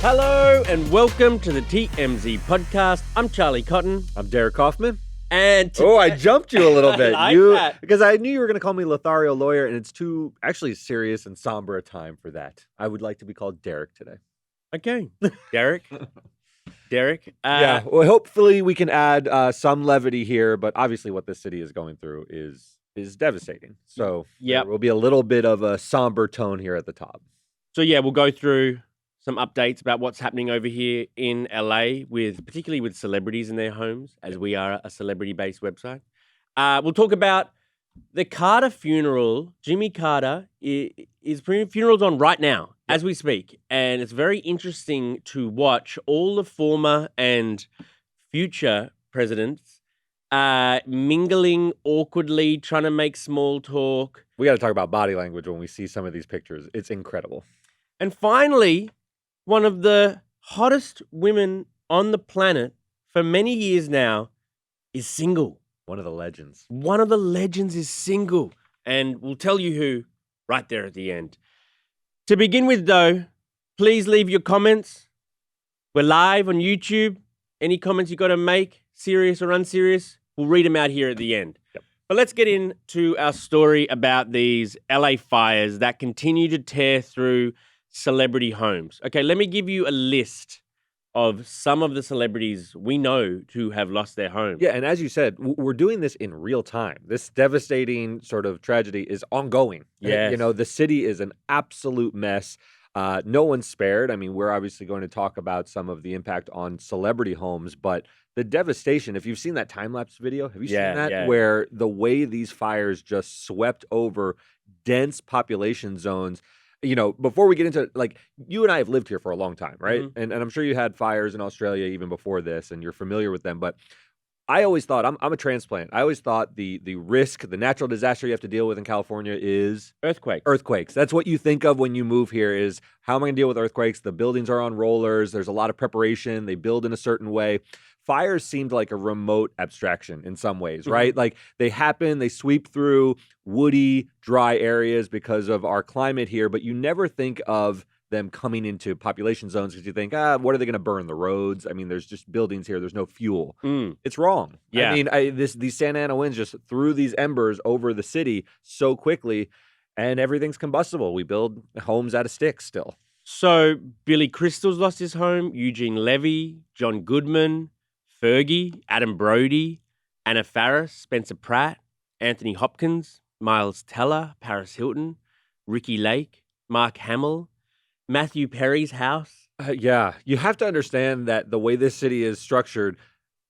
Hello and welcome to the TMZ podcast. I'm Charlie Cotton. I'm Derek Kaufman. And Oh, I jumped you a little bit. I like that. Because I knew you were going to call me Lothario Lawyer, and it's too actually serious and somber a time for that. I would like to be called Derek today. Okay, Derek. Yeah, well, hopefully we can add some levity here, but obviously what this city is going through is devastating. So there will be a little bit of a somber tone here at the top. So yeah, we'll go through some updates about what's happening over here in LA, particularly with celebrities in their homes, as we are a celebrity-based website. We'll talk about the Carter funeral. Jimmy Carter, his funeral's on right now as we speak, and it's very interesting to watch all the former and future presidents mingling awkwardly, trying to make small talk. We got to talk about body language when we see some of these pictures. It's incredible. And finally, one of the hottest women on the planet for many years now is single. One of the legends. One of the legends is single. And we'll tell you who right there at the end. To begin with, though, please leave your comments. We're live on YouTube. Any comments you got to make, serious or unserious, we'll read them out here at the end. Yep. But let's get into our story about these LA fires that continue to tear through celebrity homes. Okay, let me give you a list of some of the celebrities we know to have lost their homes. Yeah, and as you said, we're doing this in real time. This devastating sort of tragedy is ongoing. Yes. You know, the city is an absolute mess. No one's spared. I mean, we're obviously going to talk about some of the impact on celebrity homes, but the devastation, if you've seen that time-lapse video, have you seen that? Yeah. Where the way these fires just swept over dense population zones. You know, before we get into, like, you and I have lived here for a long time, right? Mm-hmm. And I'm sure you had fires in Australia even before this, and you're familiar with them. But I always thought, I'm a transplant. I always thought the risk, the natural disaster you have to deal with in California is earthquakes. That's what you think of when you move here is, how am I going to deal with earthquakes? The buildings are on rollers. There's a lot of preparation. They build in a certain way. Fires seemed like a remote abstraction in some ways, right? Like they happen, they sweep through woody, dry areas because of our climate here, but you never think of them coming into population zones because you think, what are they going to burn? The roads? I mean, there's just buildings here. There's no fuel. It's wrong. Yeah. I mean, these Santa Ana winds just threw these embers over the city so quickly, and everything's combustible. We build homes out of sticks still. So Billy Crystal's lost his home, Eugene Levy, John Goodman, Fergie, Adam Brody, Anna Faris, Spencer Pratt, Anthony Hopkins, Miles Teller, Paris Hilton, Ricky Lake, Mark Hamill, Matthew Perry's house. Yeah, you have to understand that the way this city is structured,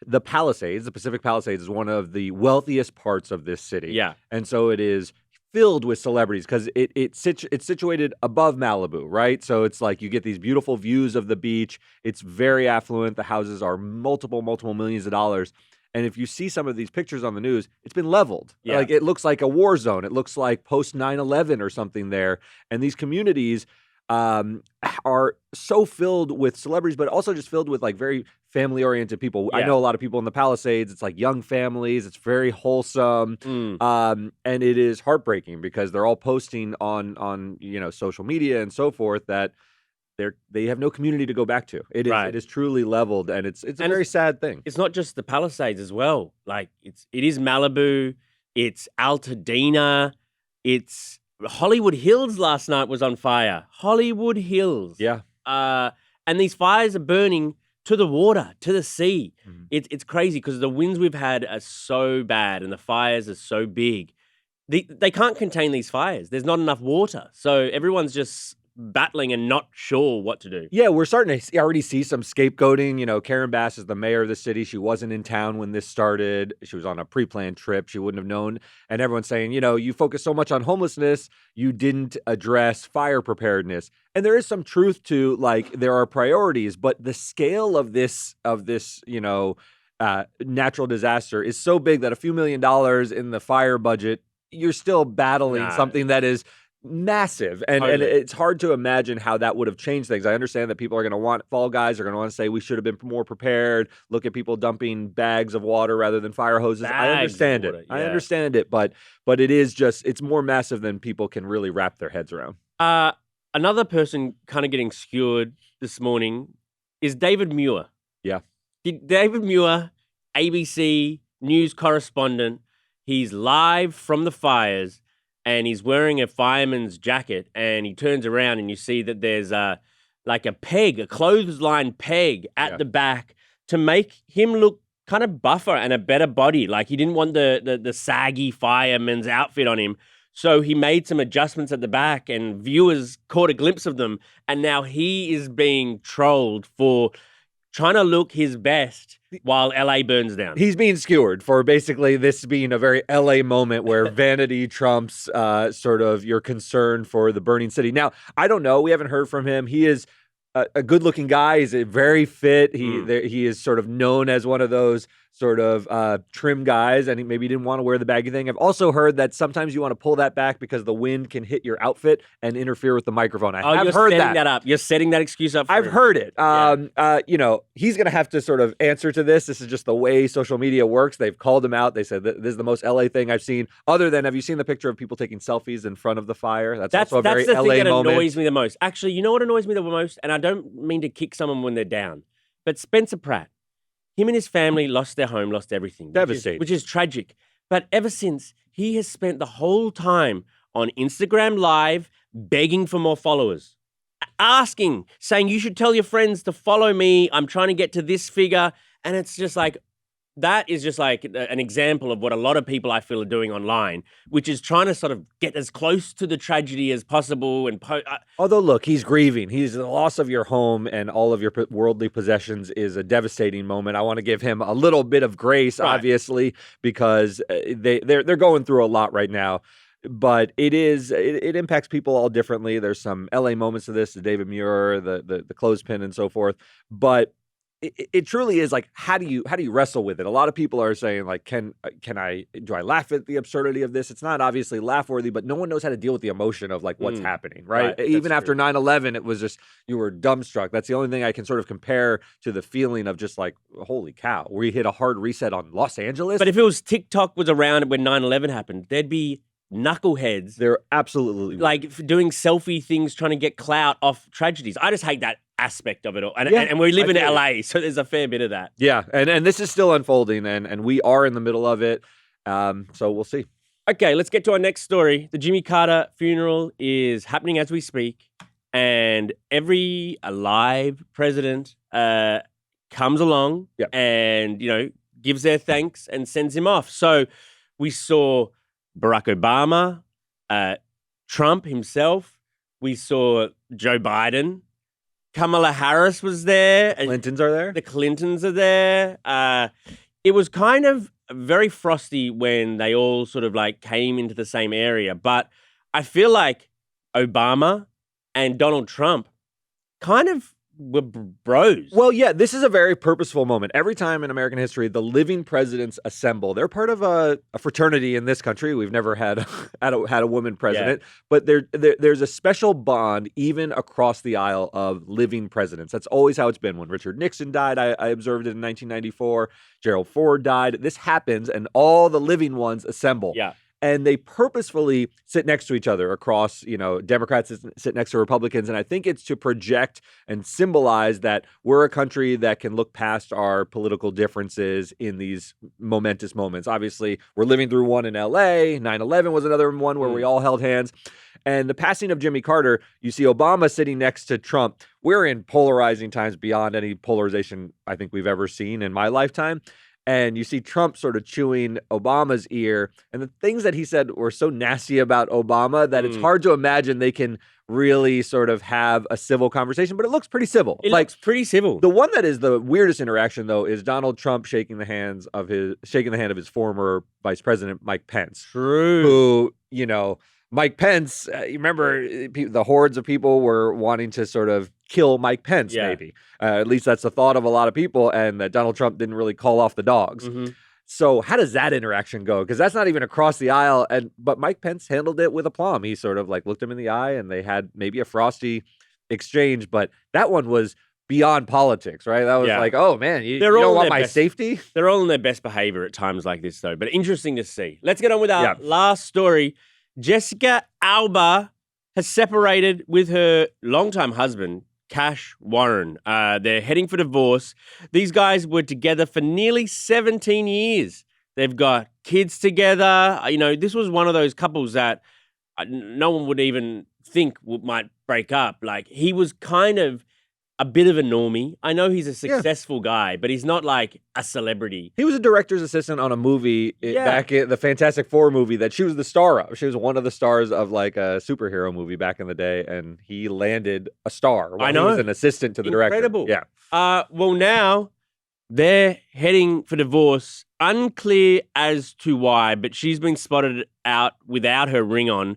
the Palisades, the Pacific Palisades, is one of the wealthiest parts of this city. Yeah. And so it is filled with celebrities because it's situated above Malibu, right? So it's like you get these beautiful views of the beach. It's very affluent. The houses are multiple millions of dollars. And if you see some of these pictures on the news, it's been leveled. Yeah. Like it looks like a war zone. It looks like post 9/11 or something there. And these communities are so filled with celebrities, but also just filled with like very family-oriented people. Yeah. I know a lot of people in the Palisades. It's like young families. It's very wholesome, and it is heartbreaking because they're all posting on social media and so forth that they have no community to go back to. It is truly leveled, and it's a very sad thing. It's not just the Palisades as well. Like it is Malibu, it's Altadena, it's Hollywood Hills. Last night was on fire. Hollywood Hills. Yeah. And these fires are burning to the water, to the sea. It's crazy because the winds we've had are so bad and the fires are so big. They can't contain these fires. There's not enough water. So everyone's just battling and not sure what to do. Yeah, we're starting to already see some scapegoating. You know, Karen Bass is the mayor of the city. She wasn't in town when this started. She was on a pre-planned trip. She wouldn't have known. And everyone's saying, you focus so much on homelessness, you didn't address fire preparedness. And there is some truth to, like, there are priorities, but the scale of this, natural disaster is so big that a few $1 million in the fire budget, you're still battling something that is massive. And it's hard to imagine how that would have changed things. I understand that people are going to want, fall guys are going to want to say we should have been more prepared, look at people dumping bags of water rather than fire hoses. I understand it. I understand it, but it is just, it's more massive than people can really wrap their heads around. another person kind of getting skewered this morning is David Muir. Yeah. David Muir, ABC news correspondent. He's live from the fires and he's wearing a fireman's jacket and he turns around and you see that there's like a peg, a clothesline peg at the back to make him look kind of buffer and a better body. Like he didn't want the saggy fireman's outfit on him. So he made some adjustments at the back and viewers caught a glimpse of them. And now he is being trolled for trying to look his best while LA burns down. He's being skewered for basically this being a very LA moment where vanity trumps sort of your concern for the burning city. Now, I don't know. We haven't heard from him. He is a good-looking guy. He's very fit. He is sort of known as one of those sort of trim guys, and he maybe didn't want to wear the baggy thing. I've also heard that sometimes you want to pull that back because the wind can hit your outfit and interfere with the microphone. I've heard that up. You're setting that excuse up. I've heard it. You know, he's going to have to sort of answer to this. This is just the way social media works. They've called him out. They said this is the most LA thing I've seen. Other than, have you seen the picture of people taking selfies in front of the fire? That's also a very LA moment. That's the thing that annoys me the most. Actually, you know what annoys me the most? And I don't mean to kick someone when they're down, but Spencer Pratt. Him and his family lost their home, lost everything. Devastating. Which is tragic. But ever since, he has spent the whole time on Instagram Live begging for more followers. Asking, saying, you should tell your friends to follow me. I'm trying to get to this figure. And it's just like, that is just like an example of what a lot of people I feel are doing online, which is trying to sort of get as close to the tragedy as possible. And although, look, he's grieving. The loss of your home and all of your worldly possessions is a devastating moment. I want to give him a little bit of grace, obviously, because they're going through a lot right now. But it impacts people all differently. There's some LA moments of this, the David Muir, the clothespin, and so forth. But it truly is like, how do you wrestle with it? A lot of people are saying like, do I laugh at the absurdity of this? It's not obviously laugh worthy, but no one knows how to deal with the emotion of like what's happening, right? Even after 9/11, it was just, you were dumbstruck. That's the only thing I can sort of compare to the feeling of just like, holy cow, we hit a hard reset on Los Angeles. But if it was TikTok was around when 9/11 happened, there'd be knuckleheads. They're absolutely like doing selfie things, trying to get clout off tragedies. I just hate that aspect of it all. And we live in LA, so there's a fair bit of that. Yeah, and this is still unfolding, and we are in the middle of it. So we'll see. Okay, let's get to our next story. The Jimmy Carter funeral is happening as we speak, and every alive president comes along and, you know, gives their thanks and sends him off. So we saw Barack Obama, Trump himself. We saw Joe Biden. Kamala Harris was there. Clintons are there. The Clintons are there. It was kind of very frosty when they all sort of like came into the same area. But I feel like Obama and Donald Trump kind of were bros. Well, yeah, this is a very purposeful moment. Every time in American history, the living presidents assemble. They're part of a fraternity in this country. We've never had a woman president, but there's a special bond even across the aisle of living presidents. That's always how it's been. When Richard Nixon died, I observed it in 1994. Gerald Ford died. This happens, and all the living ones assemble. Yeah. And they purposefully sit next to each other across, you know, Democrats sit next to Republicans. And I think it's to project and symbolize that we're a country that can look past our political differences in these momentous moments. Obviously, we're living through one in LA. 9/11 was another one where we all held hands. And the passing of Jimmy Carter, you see Obama sitting next to Trump. We're in polarizing times beyond any polarization I think we've ever seen in my lifetime. And you see Trump sort of chewing Obama's ear. And the things that he said were so nasty about Obama that it's hard to imagine they can really sort of have a civil conversation. But it looks pretty civil. It looks pretty civil. The one that is the weirdest interaction, though, is Donald Trump shaking the hand of his former vice president, Mike Pence. True. Who, you know, Mike Pence, you remember the hordes of people were wanting to sort of kill Mike Pence, maybe. At least that's the thought of a lot of people, and that Donald Trump didn't really call off the dogs. Mm-hmm. So how does that interaction go? Because that's not even across the aisle. But Mike Pence handled it with aplomb. He sort of like looked him in the eye, and they had maybe a frosty exchange. But that one was beyond politics, right? That was like, oh man, you don't want my safety? They're all in their best behavior at times like this, though. But interesting to see. Let's get on with our last story. Jessica Alba has separated with her longtime husband, Cash Warren. They're heading for divorce. These guys were together for nearly 17 years. They've got kids together. This was one of those couples that no one would even think might break up. Like, he was kind of a bit of a normie. I know he's a successful guy, but he's not like a celebrity. He was a director's assistant on a movie back in the Fantastic Four movie that she was the star of. She was one of the stars of like a superhero movie back in the day, and he landed a star while he was an assistant to the director. Incredible. Yeah. Well, now they're heading for divorce. Unclear as to why, but she's been spotted out without her ring on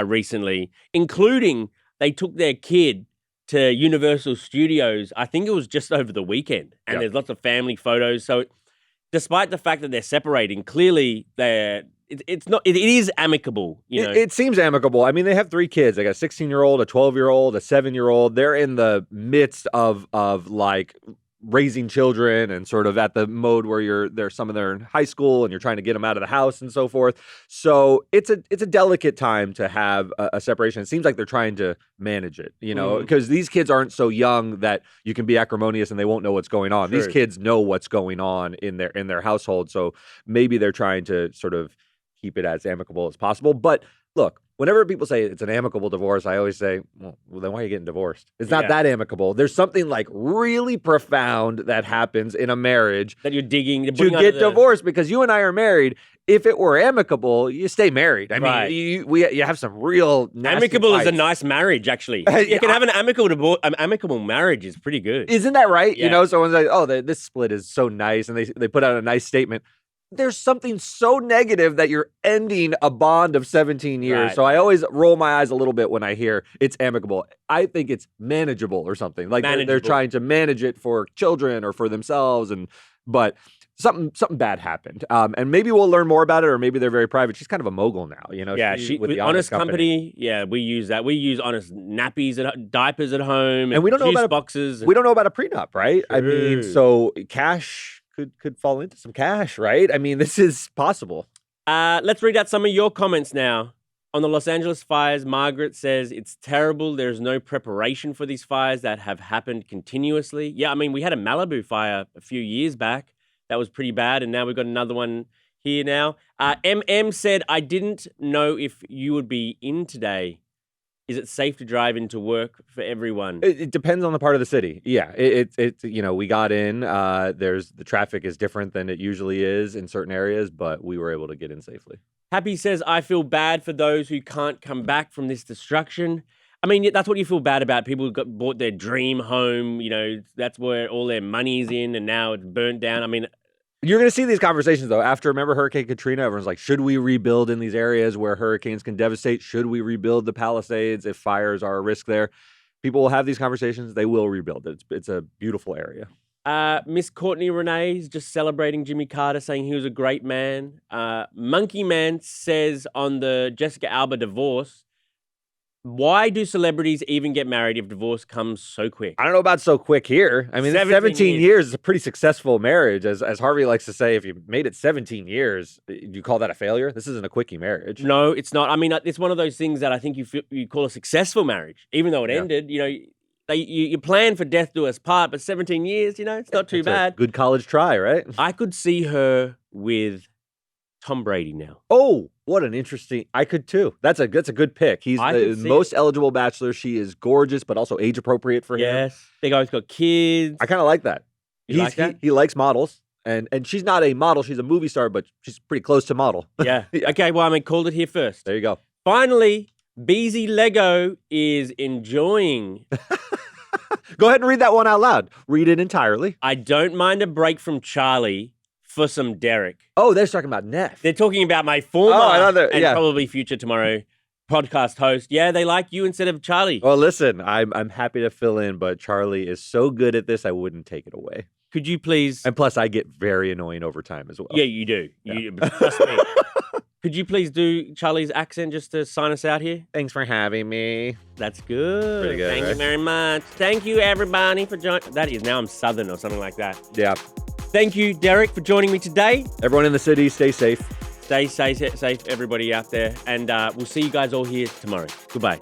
recently, including they took their kid to Universal Studios. I think it was just over the weekend, and there's lots of family photos. So despite the fact that they're separating, clearly it is amicable. It seems amicable. I mean, they have 3 kids. They got a 16-year-old, a 12-year-old, a 7-year-old. They're in the midst of like raising children and sort of at the mode where some of them are in high school and you're trying to get them out of the house and so forth. So it's a delicate time to have a separation. It seems like they're trying to manage it, because these kids aren't so young that you can be acrimonious and they won't know what's going on. True. These kids know what's going on in their household. So maybe they're trying to sort of keep it as amicable as possible. But look, whenever people say it's an amicable divorce, I always say, well, then why are you getting divorced? It's not that amicable. There's something like really profound that happens in a marriage that you're digging to get divorced, because you and I are married. If it were amicable, you stay married. I mean, you have some real nasty amicable fights. Is a nice marriage, actually. You can have an amicable divorce. Amicable marriage is pretty good. Isn't that right? Yeah. Someone's like, oh, this split is so nice, and they put out a nice statement. There's something so negative that you're ending a bond of 17 years. Right. So I always roll my eyes a little bit when I hear it's amicable. I think it's manageable or something. Like they're trying to manage it for children or for themselves. But something bad happened. And maybe we'll learn more about it, or maybe they're very private. She's kind of a mogul now, Yeah, with the Honest Company. Yeah, we use that. We use Honest nappies, diapers at home, and we don't know about boxes. We don't know about a prenup, right? True. I mean, so Cash could fall into some cash, right? I mean, this is possible. Let's read out some of your comments now. On the Los Angeles fires, Margaret says, it's terrible. There's no preparation for these fires that have happened continuously. Yeah, I mean, we had a Malibu fire a few years back. That was pretty bad, and now we've got another one here now. MM said, I didn't know if you would be in today. Is it safe to drive into work for everyone? It depends on the part of the city. Yeah, it's we got in. The traffic is different than it usually is in certain areas, but we were able to get in safely. Happy says, I feel bad for those who can't come back from this destruction. I mean, that's what you feel bad about. People who bought their dream home. That's where all their money's in, and now it's burnt down. I mean, you're going to see these conversations, though. After, remember Hurricane Katrina? Everyone's like, should we rebuild in these areas where hurricanes can devastate? Should we rebuild the Palisades if fires are a risk there? People will have these conversations. They will rebuild it. It's a beautiful area. Miss Courtney Renee is just celebrating Jimmy Carter, saying he was a great man. Monkey Man says on the Jessica Alba divorce, why do celebrities even get married if divorce comes so quick? I don't know about so quick here. I mean, 17 years is a pretty successful marriage. As Harvey likes to say, if you made it 17 years, do you call that a failure? This isn't a quickie marriage. No, it's not. I mean, it's one of those things that I think you call a successful marriage, even though it ended. You plan for death do us part, but 17 years, it's not too bad. A good college try, right? I could see her with Tom Brady now. Oh, what an interesting... I could too. That's a good pick. He's the most eligible bachelor. She is gorgeous, but also age appropriate for him. Yes. They both got kids. I kind of like that. He likes models. And she's not a model. She's a movie star, but she's pretty close to model. Yeah. Okay, well, I called it here first. There you go. Finally, Beezy Lego is enjoying... Go ahead and read that one out loud. Read it entirely. I don't mind a break from Charlie for some Derek. Oh, they're talking about Neff. They're talking about my former and probably future tomorrow podcast host. Yeah, they like you instead of Charlie. Well, listen, I'm happy to fill in, but Charlie is so good at this, I wouldn't take it away. Could you please... And plus, I get very annoying over time as well. Yeah, you do. Yeah. Trust me. Could you please do Charlie's accent just to sign us out here? Thanks for having me. That's good. Pretty good, Thank you very much. Thank you, everybody, for joining. That is, now I'm Southern or something like that. Yeah. Thank you, Derek, for joining me today. Everyone in the city, stay safe. Stay safe, everybody out there. And we'll see you guys all here tomorrow. Goodbye.